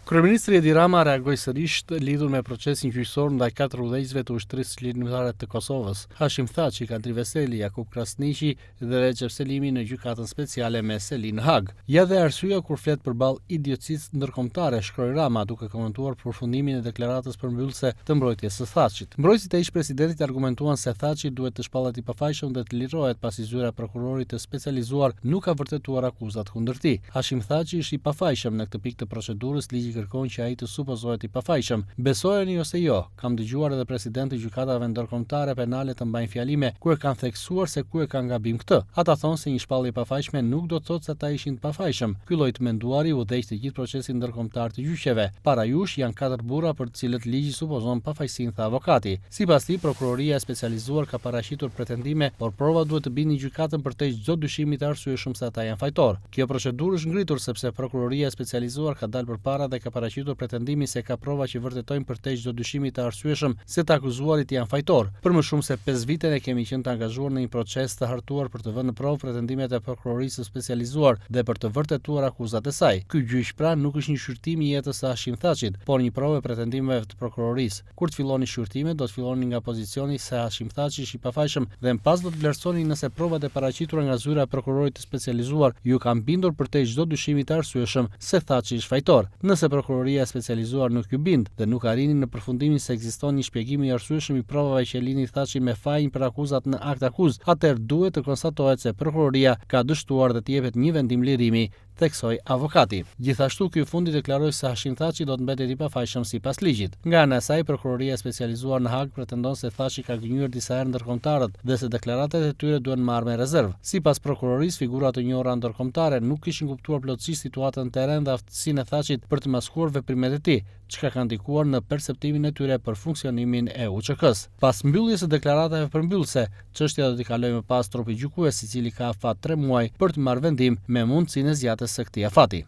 Kryeministri Edi Rama reagoi sërish lidhur me procesin gjyqësor ndaj 4 udhëheqësve të ushtrisë lirimtare të Kosovës, Hashim Thaçi, Kadri Veseli, Jakub Krasniqi dhe Recep Selimi në gjykatën speciale me seli në Hag. Ja dhe arsyeja kur flet përballë idiocisë ndërkombëtare, shkroi Rama duke komentuar përfundimin e deklaratës përmbyllëse të mbrojtjes së Thaçit. Mbrojtësit e ish-presidentit argumentuan se Thaçi duhet të shpallet i pafajshëm dhe të lirohet pasi zyra e prokurorit të specializuar nuk ka vërtetuar akuzat kundër tij. Hashim Thaçi është i pafajshëm në këtë pikë të procedurës, ligji kërkon që ai të supozohet i pafajshëm. Besojeni ose jo, kam dëgjuar edhe presidentë gjykatave ndërkombëtare penale të mbajnë fjalime ku e kanë theksuar se ku e kanë gabim këtë. Ata thonë se një shpallje e pafajshme nuk do të thotë se ata ishin të pafajshëm. Ky lloj të menduari udhëheq të gjithë procesin ndërkombëtar të gjyqeve. Para jush janë 4 burra për të cilët ligji supozon pafajësinë, tha avokati. Sipas tij, prokuroria e specializuar ka paraqitur pretendime, por prova duhet të bini gjykatën për të çdo dyshimi të arsyeshëm se ata janë fajtor. Kjo procedurë është ngritur sepse prokuroria e specializuar ka dalë përpara dhe ka paraqitur pretendimin se ka prova që vërtetojnë për te çdo dyshimi të arsyeshëm se të akuzuarit janë fajtor. Për më shumë se 5 vite ne kemi qenë të angazhuar në një proces të hartuar për të vënë në provë pretendimet e prokurorisë së specializuar dhe për të vërtetuar akuzat e saj. Ky gjyq pra nuk është një shqyrtim i jetës së Hashim Thaçit, por një provë e pretendimeve të prokurorisë. Kur të filloni shqyrtimet, do të filloni nga pozicioni se Hashim Thaçi është i pafajshëm dhe më pas do të vlerësoni nëse provat e paraqitura nga zyra e prokurorit të specializuar ju kanë bindur për te çdo dyshimi të arsyeshëm se Thaçi është fajtor. Nëse prokuroria e specializuar nuk ju bind dhe nuk arrini në përfundimin se ekziston një shpjegim i arsyeshëm i provave që lini Thaçi me fajin për akuzat në akt akuz, atëherë duhet të konstatohet se prokuroria ka dështuar dhe të jepet një vendim lirimi, theksoi avokati. Gjithashtu ky fundi deklaroi se Hashim Thaçi do të mbetet i pafajshëm sipas ligjit. Nga ana e saj, prokuroria e specializuar në Hag pretendon se Thaçi ka gënjur disa herë ndërkombëtarët dhe se deklaratat e tyre duhen marrë me rezervë. Sipas prokurorisë, figura të njohura ndërkombëtare nuk kishin kuptuar plotësisht situatën në terren dhe aftësinë e Thaçit për të maskuar veprimet e tij, çka ka ndikuar në perceptimin e tyre për funksionimin e UÇK-s. Pas mbylljes së deklaratave përmbyllëse, çështja do t'i kalojë më pas trupi gjykues, i cili ka afat 3 muaj për të marrë vendim me mundësinë e zgjatjes së këtij afati.